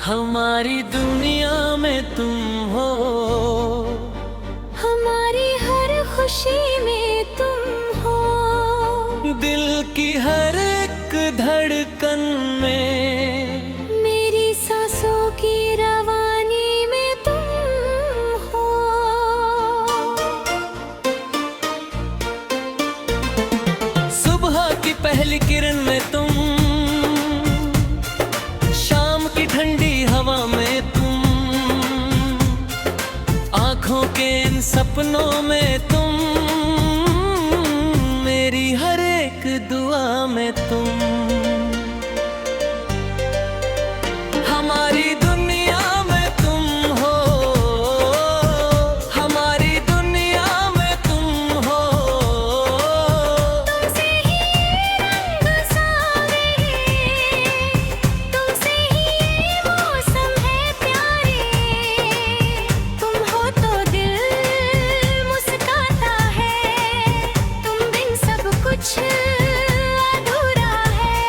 हमारी दुनिया में तुम हो, हमारी हर खुशी में तुम हो, दिल की हर एक धड़कन में, मेरी सांसों की रवानी में तुम हो। सुबह की पहली किरण में तुम, शाम की ठंडी हवा में तुम, आँखों के इन सपनों में तुम, मेरी हर एक दुआ में तुम। हमारी दुनिया में तुम हो, हमारी दुनिया में तुम हो, तुमसे ही रंग सारे, तुमसे ही ये मौसम है प्यारे, तुम हो तो दिल मुस्कुराता है, तुम बिन सब कुछ अधूरा है।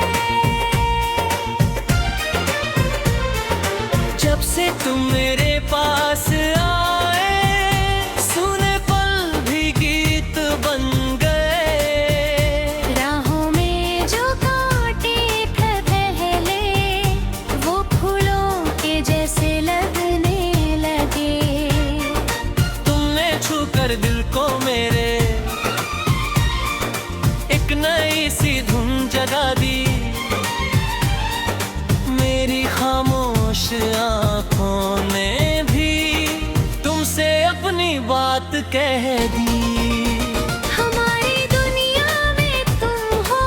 जब से तुम मेरे पास आए, सुने पल भी गीत बन गए। राहों में जो कांटे थे पहले, वो फूलों के जैसे लगने लगे। तुमने छू कर दिल को मेरे एक नई सी धुन जगा दी, मेरी खामोश आँखों ने भी तुमसे अपनी बात कह दी। हमारी दुनिया में तुम हो,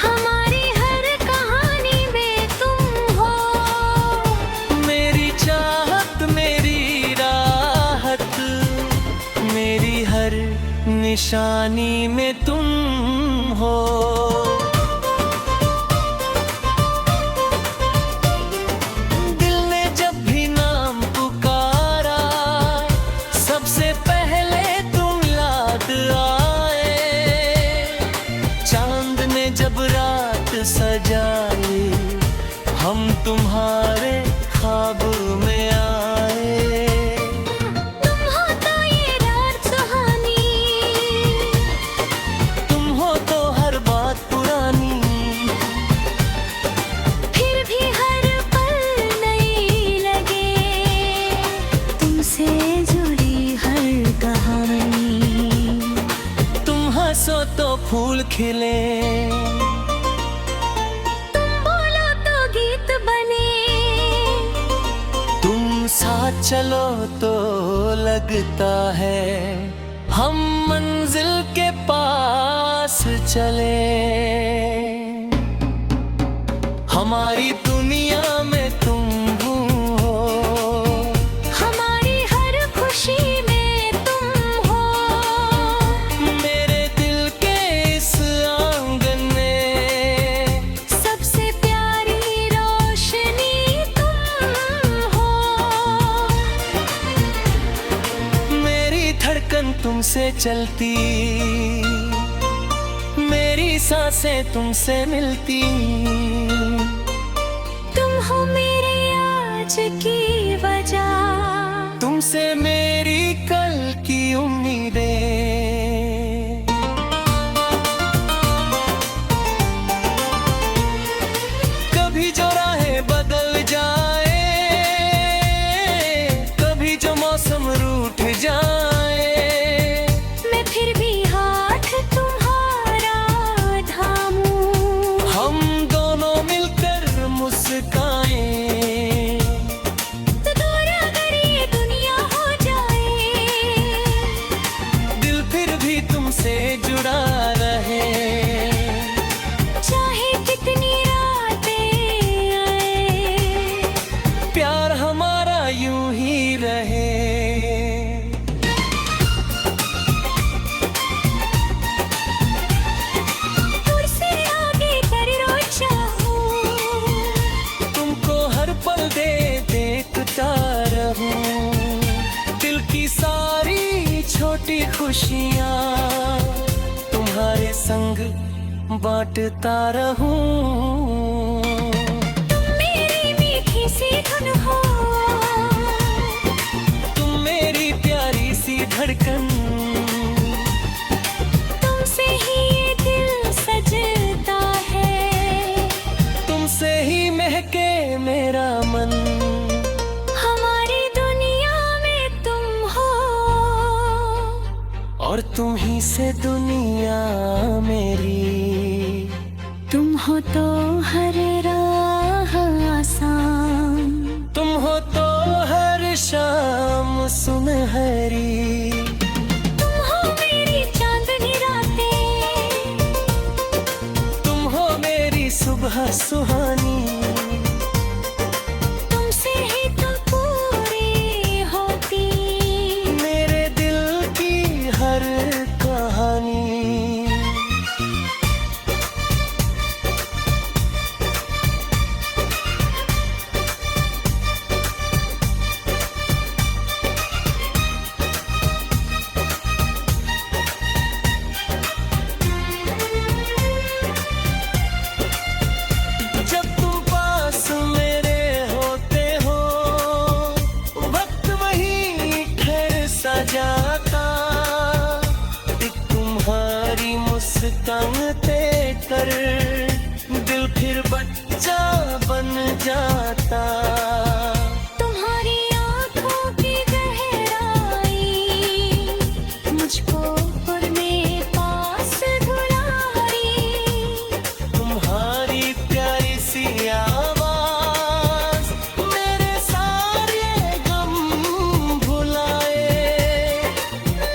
हमारी हर कहानी में तुम हो, मेरी चाहत, मेरी राहत, मेरी हर निशानी में तुम हो। दिल ने जब भी नाम पुकारा, सबसे पहले तुम याद आए। चांद ने जब रात सजाई, हम तुम्हारे ख्वाब में आए। तुम हो तो ये रात सुहानी, तुम हो तो हर बात पुरानी, फिर भी हर पल नई लगे, तुमसे जुड़ी हर कहानी। तुम हंसो तो फूल खिले, तुम बोलो तो गीत बने, तुम साथ चलो तो लगता है हम मंजिल के पास चले। हमारी दुनिया में तुम हो, हमारी हर खुशी में तुम हो, मेरे दिल के इस आंगन में, सबसे प्यारी रोशनी तुम हो। मेरी धड़कन तुमसे चलती, मेरी सांसें तुमसे मिलती। तुम हो मेरे आज की वजह, तुमसे मेरी कल की उम्मीदें। कभी जो राहें बदल जाए, कभी जो मौसम रूठ जाए, मैं फिर भी हाथ तुम्हारा थामूं। हम दोनों मिलकर मुस्काएं। तो दूर अगर ये दुनिया हो जाए, दिल फिर भी तुमसे जुड़ा रहे। चाहे कितनी रातें आए, प्यार हमारा यूं ही रहे। दूर से आगे कर रो चाहूं, तुमको हर पल देखता रहूं। दिल की सारी छोटी खुशियाँ तुम्हारे संग बांटता रहूं। तुम मेरी मीठी सी धुन हो, तुम मेरी प्यारी सी धड़कन, तुमसे ही ये दिल सजता है, तुमसे ही महके मेरा मन। हमारी दुनिया में तुम हो, और तुम ही से दुनिया मेरी। तुम हो तो हर राह आसान, तुम हो तो हर शाम सुनहरी। तुम हो मेरी चांदनी रातें, तुम हो मेरी सुबह सुहानी। तुमसे ही तो पूरी होती मेरे दिल की हर कहानी। जब तुम पास मेरे होते हो, वक्त वही ठहर सा जाता। एक तुम्हारी मुस्कान देकर दिल फिर बच्चा बन जाता। तुम्हारी आंखों की गहराई मुझको अपने पास बुलाई। तुम्हारी प्यारी सी आवाज मेरे सारे गम भुलाए।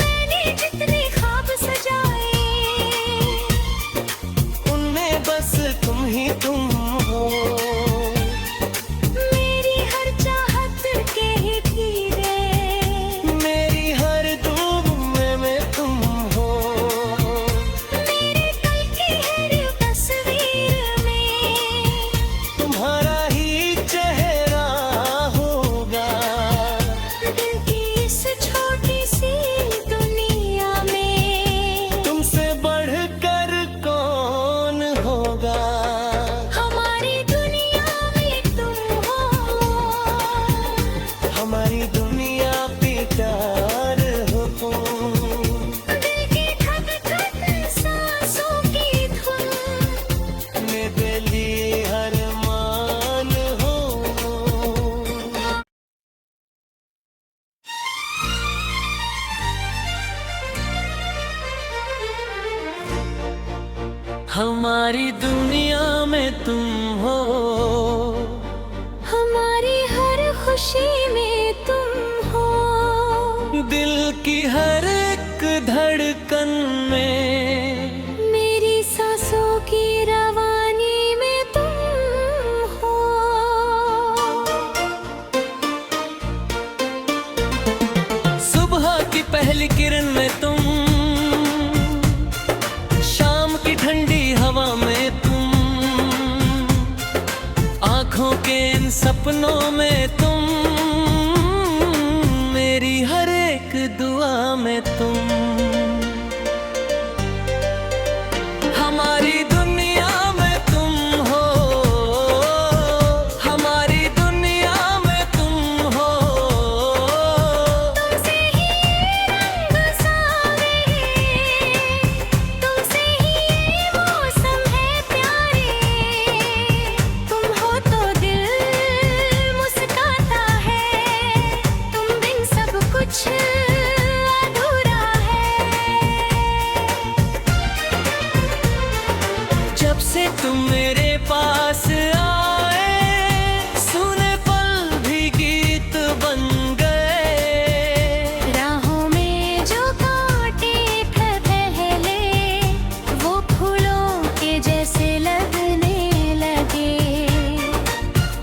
मैंने जितने ख्वाब सजाए, उनमें बस तुम ही तुम हो। मेरी हर चाहत के हीरे, मेरी हर दुआ में तुम हो। मेरे कल की हर तस्वीर में तुम्हारा ही चेहरा होगा। दिल की इस छोटी सी दुनिया में तुमसे बढ़कर कौन होगा। हमारी दुनिया में तुम हो, हमारी दुनिया बेकार हो तुम। दिल की धड़कन सांसों की धुन, मेरे लिए हर मान हो। हमारी दुनिया में तुम हो। हमारी हर खुशी में तुम हो, दिल की हर एक धड़कन में, मेरी सांसों की रवानी में तुम हो। सुबह की पहली किरण में तुम, शाम की ठंडी हवा में तुम, आंखों के इन सपनों में तुम, मेरी हर एक दुआ में तुम। हमारी दुनिया में तुम हो। हमारी दुनिया में तुम हो। तुमसे ही रंग सारे, तुमसे ही ये मौसम है प्यारे। तुम हो तो दिल मुस्काता है, तुम बिन सब कुछ अधूरा है। जब से तुम मेरे पास आए, सुने पल भी गीत बन गए। राहों में जो कांटे थे पहले, वो फूलों के जैसे लगने लगे।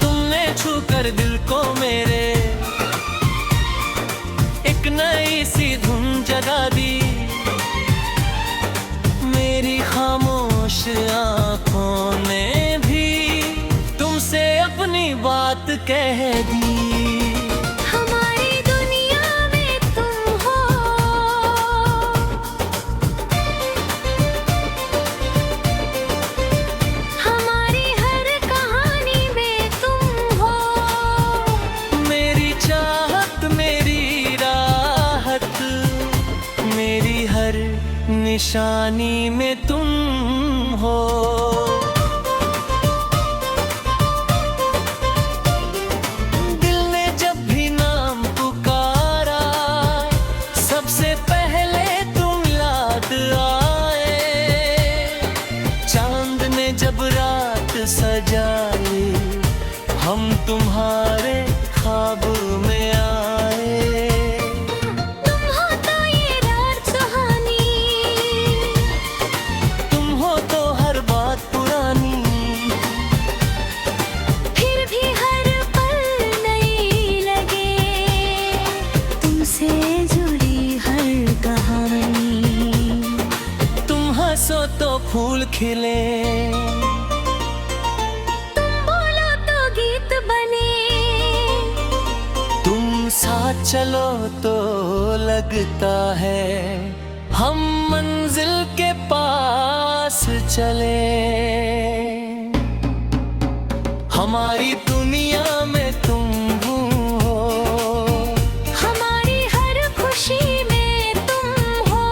तुमने छू कर दिल को मेरे एक नई सी धुन जगा दी। मेरी खामोश आंखों ने भी तुमसे अपनी बात कह दी। हमारी दुनिया में तुम हो, निशानी में तुम हो। दिल ने जब भी नाम पुकारा, सबसे पहले तुम याद आए। चांद ने जब रात सजाई, हम तुम्हारे ख्वाब में आए। तुम हो तो ये रात सुहानी, तुम हो तो हर बात पुरानी, फिर भी हर पल नई लगे। तुमसे जुड़ी हर कहानी, तुम हंसो तो फूल खिले, तुम बोलो तो गीत बने। तुम साथ चलो तो लगता है हम मंजिल के पास चले। हमारी दुनिया में तुम हो, हमारी हर खुशी में तुम हो।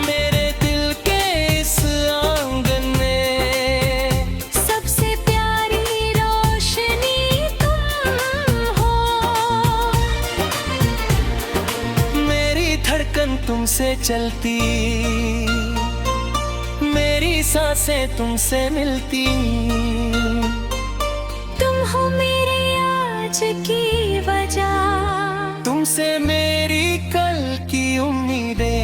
मेरे दिल के इस आंगन में सबसे प्यारी रोशनी तुम हो। मेरी धड़कन तुमसे चलती, मेरी सांसें तुमसे मिलती। तुम हो मेरे आज की वजह, तुमसे मेरी कल की उम्मीदें।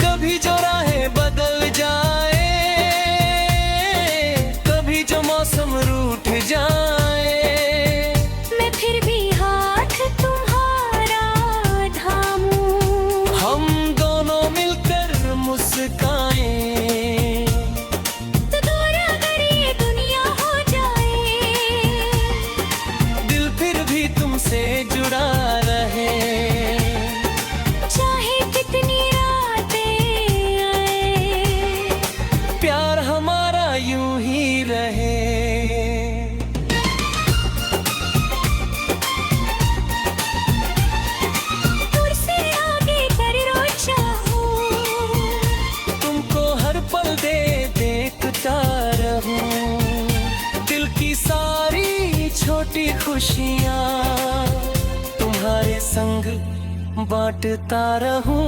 कभी जो राहें बदल जाए, कभी जो मौसम रूठ जाए, मैं फिर भी हाथ तुम्हारा थामूं। हम दोनों मिलकर मुस्काएं। तो दूर अगर ये दुनिया हो जाए, दिल फिर भी तुमसे जुड़ा रहे। चाहे कितनी रातें आए, प्यार हमारा यूं ही रहे। दूर से आगे कर रो चाहूं। तुमको हर पल देखता रहूं। दिल की सारी छोटी खुशियाँ तुम्हारे संग बांटता रहूं।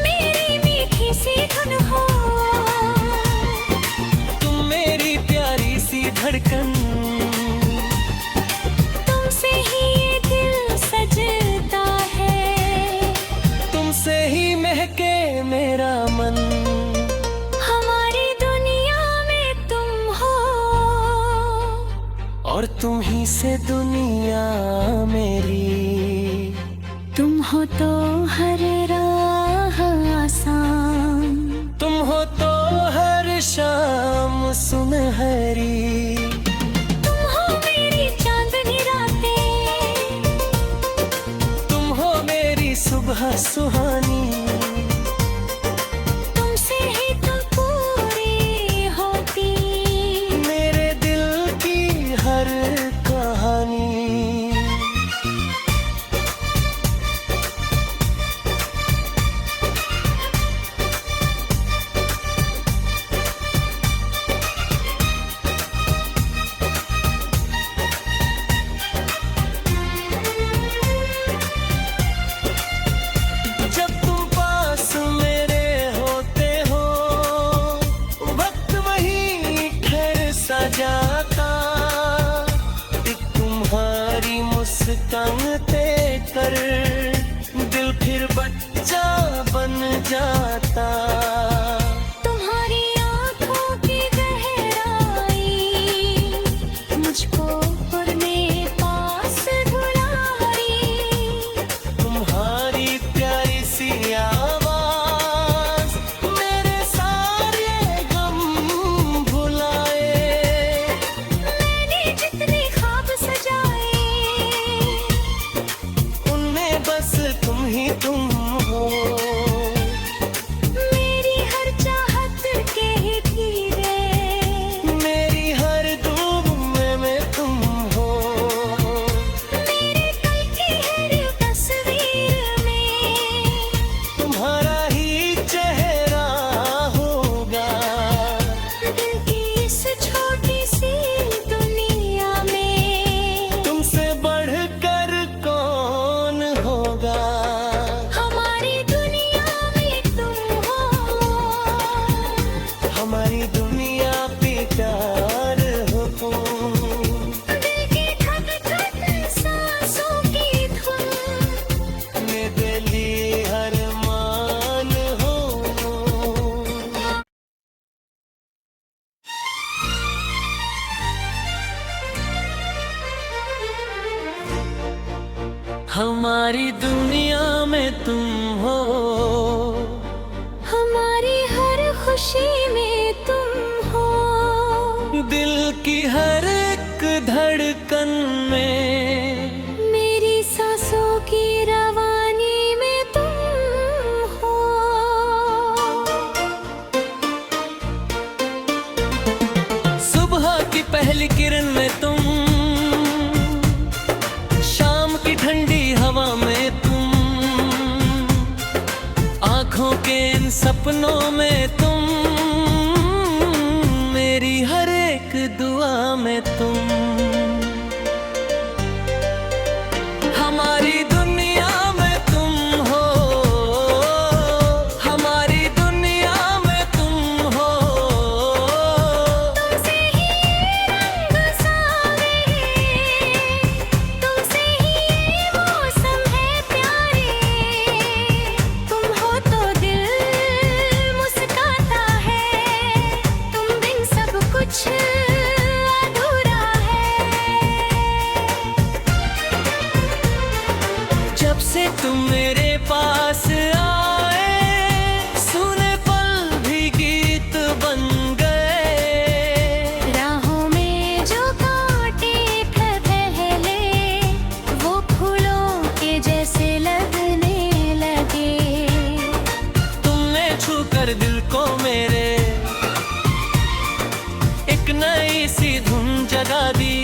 मेरी मीठी सी धुन हो, तुम मेरी प्यारी सी धड़कन, तुमसे ही ये दिल सजता है। तुमसे ही महके मेरा मन। हमारी दुनिया में तुम हो, और तुम ही से दुनिया मेरी। तुम हो तो हर राह आसान, तुम हो तो हर शाम सुनहरी। तुम हो मेरी चांदनी रातें, तुम हो मेरी सुबह सुहानी। तुमसे ही तो पूरी होती मेरे दिल की हर कहानी। जब तुम पास मेरे होते हो, वक्त वही ठहर सा जाता। एक तुम्हारी मुस्कान कर दिल फिर बच्चा बन जाता। तुम्हारी आंखों की गहराई मुझको अपने पास बुलाई। तुम्हारी प्यारी सी आवाज मेरे सारे गम भुलाए। मैंने जितने ख्वाब सजाए, उनमें बस तुम ही तुम हो। हमारी दुनिया में तुम हो, हमारी हर खुशी में तुम हो, दिल की हर एक धड़कन में, मेरी सांसों की रवानी में तुम हो। सुबह की पहली किरण में तुम, शाम की ठंडी हवा में तुम, आँखों के इन सपनों में तुम, मेरी हर एक दुआ में तुम। हमारी दुनिया में तुम हो, हमारी दुनिया में तुम हो, तुमसे ही रंग सारे, तुमसे ही ये मौसम है प्यारे, तुम हो तो दिल मुस्काता है, तुम बिन सब कुछ अधूरा है। जब से तुम मेरे पास आए, सुने पल भी गीत बन गए। राहों में जो कांटे पहले, वो फूलों के जैसे लगने लगे। तुमने छू कर दिल को मेरे, एक नई सी धुन जगा दी,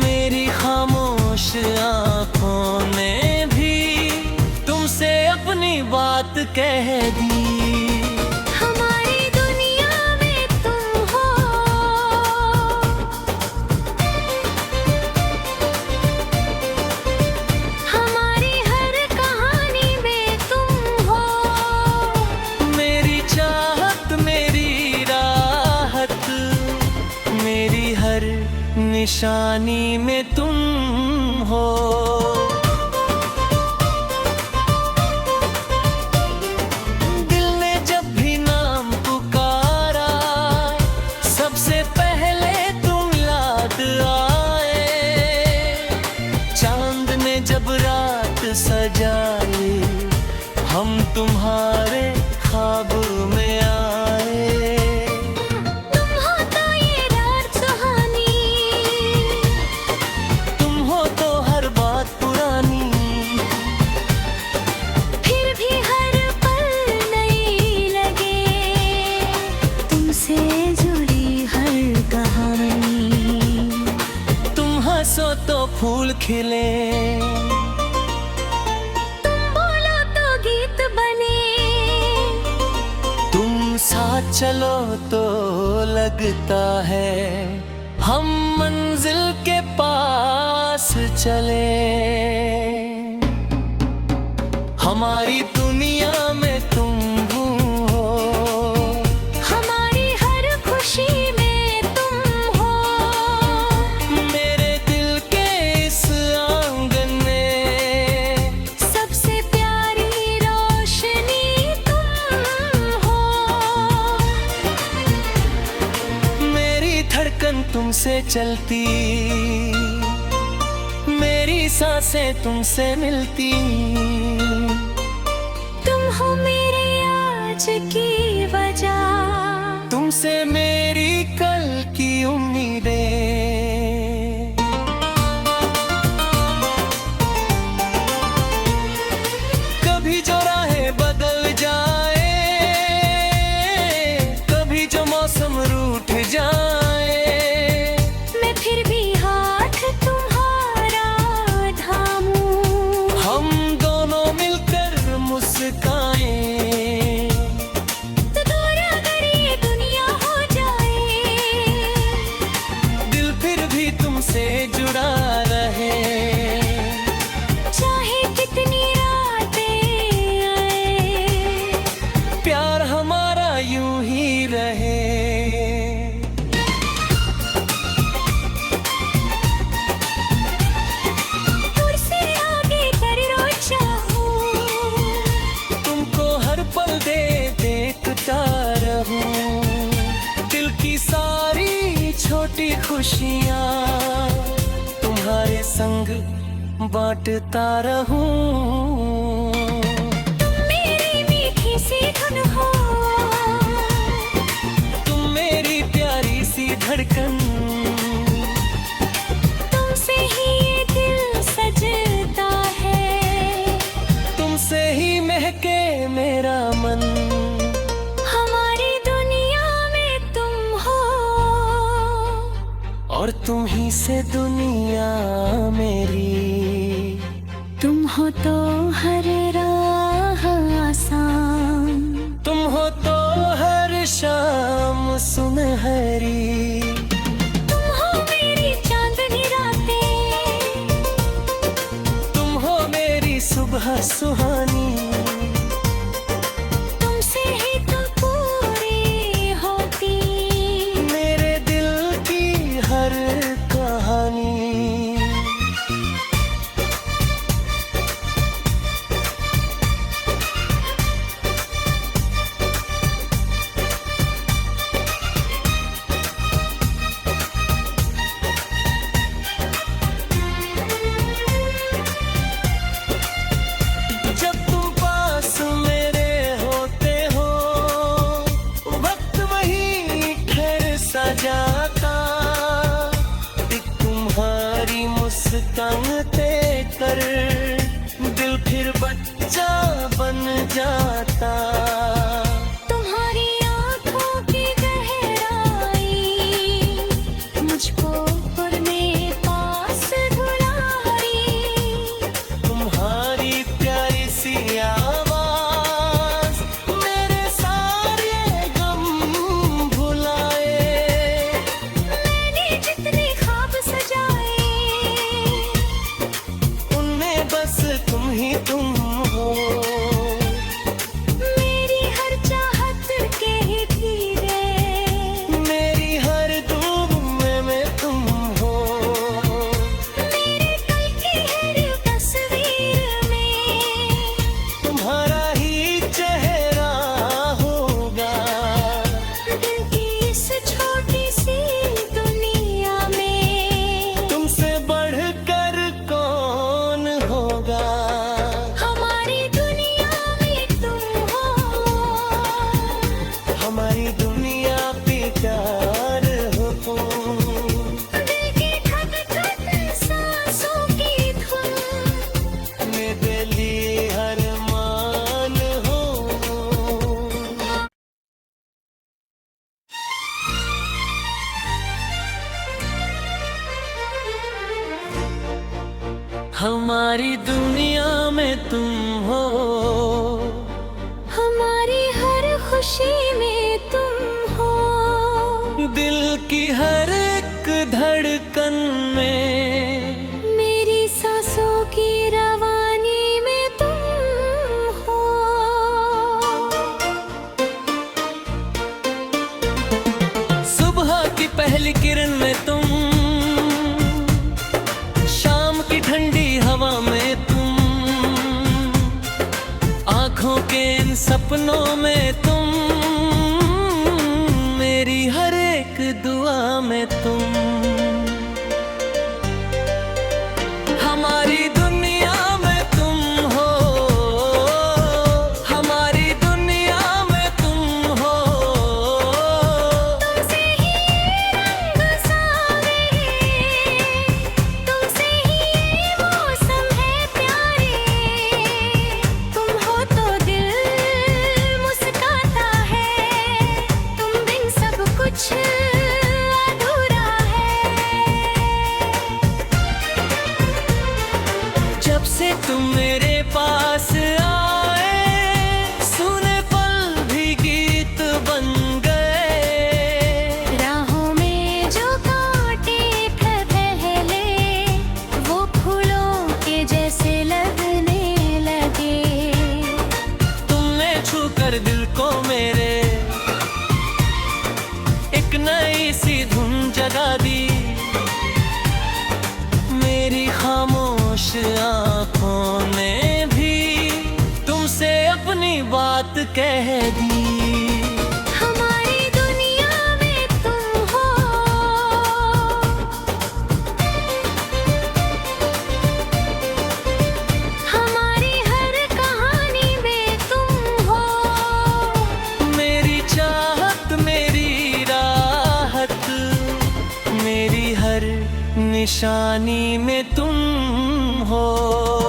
मेरी खामोश आंखों ने भी तुमसे अपनी बात कह दी। हमारी दुनिया में तुम हो, हमारी हर कहानी में तुम हो, मेरी चाहत, मेरी राहत, मेरी हर निशानी में तुम हो। दिल ने जब भी नाम पुकारा, सबसे पहले तुम याद आए। चांद ने जब रात सजाई, हम तुम्हारे ख्वाब में आए। तुम हो तो ये रात सुहानी, तुम हो तो हर बात पुरानी, फिर भी हर पल नई लगे, तुमसे जुड़ी हर कहानी। तुम हंसो तो फूल खिले, तुम बोलो तो गीत बने, तुम साथ चलो तो लगता है हम मंजिल के पास चले। हमारी दुनिया में तुम हो, हमारी हर खुशी में तुम हो, मेरे दिल के इस आंगन में, सबसे प्यारी रोशनी तुम हो। मेरी धड़कन तुमसे चलती, मेरी सांसें तुमसे मिलती। तुम हो मेरे आज की वजह, तुमसे मेरी कल की उम्मीदें। कभी जो राहें बदल जाए, कभी जो मौसम रूठ जाए, मैं फिर भी हाथ तुम्हारा थामूं। हम दोनों मिलकर मुस्काएं। तो दूर अगर ये दुनिया हो जाए, दिल फिर भी तुमसे जुड़ा रहे। चाहे कितनी रातें आए, प्यार हमारा यूं ही रहे। दूर से आगे कर रो चाहूं, तुमको हर पल देखता रहूं। दिल की सारी छोटी खुशियाँ तुम्हारे संग बांटता रहूं। तुम मेरी मीठी सी धुन हो, तुम मेरी प्यारी सी धड़कन, तुमसे ही ये दिल सजता है, तुमसे ही महके मेरा मन। हमारी दुनिया में तुम हो, और तुम ही से दुनिया मेरी। तुम हो तो हर राह आसान, तुम हो तो हर शाम सुनहरी। तुम हो मेरी चांदनी रातें, तुम हो मेरी सुबह सुहानी। तुमसे ही तो पूरी होती मेरे दिल की हर कहानी। जब तुम पास मेरे होते हो, वक्त वही ठहर सा जाता। एक तुम्हारी मुस्कान कर दिल फिर बच्चा बन जाता। तुम्हारी आंखों की गहराई मुझको अपने पास बुलाई। तुम्हारी प्यारी सी आवाज मेरे सारे गम भुलाए। मैंने जितने ख्वाब सजाए, उनमें बस तुम ही तुम हो। मेरी हर चाहत के हीरे, मेरी हर दुआ में तुम हो। मेरे कल की हर तस्वीर में तुम्हारा ही चेहरा होगा। दिल की इस छोटी सी दुनिया में तुमसे बढ़कर कौन होगा। हमारी दुनिया में तुम हो, हमारी दुनिया पे प्यार हो तुम। दिल की धड़कन सांसों की धुन, मेरे लिए हर मान हो। हमारी दुनिया में तुम हो। हमारी हर खुशी में तुम हो, दिल की हर एक धड़कन में, मेरी सांसों की रवानी में तुम हो। सुबह की पहली किरण में तुम, शाम की ठंडी हवा में तुम, आंखों के इन सपनों में तुम, मेरी हर एक दुआ में तुम। हमारी दुनिया में तुम हो। हमारी दुनिया में तुम हो। तुमसे ही रंग सारे, तुमसे ही ये मौसम है प्यारे। तुम हो तो दिल मुस्काता है, तुम बिन सब कुछ अधूरा है। जब से तुम मेरे पास आए, सुने पल भी गीत बन गए। राहों में जो कांटे पहले, वो फूलों के जैसे लगने लगे। तुमने छू कर दिल को मेरे एक नई सी धुन जगा दी। मेरी खामोश आंखों ने भी तुमसे अपनी बात कह दी। हमारी दुनिया में तुम हो, परेशानी में तुम हो।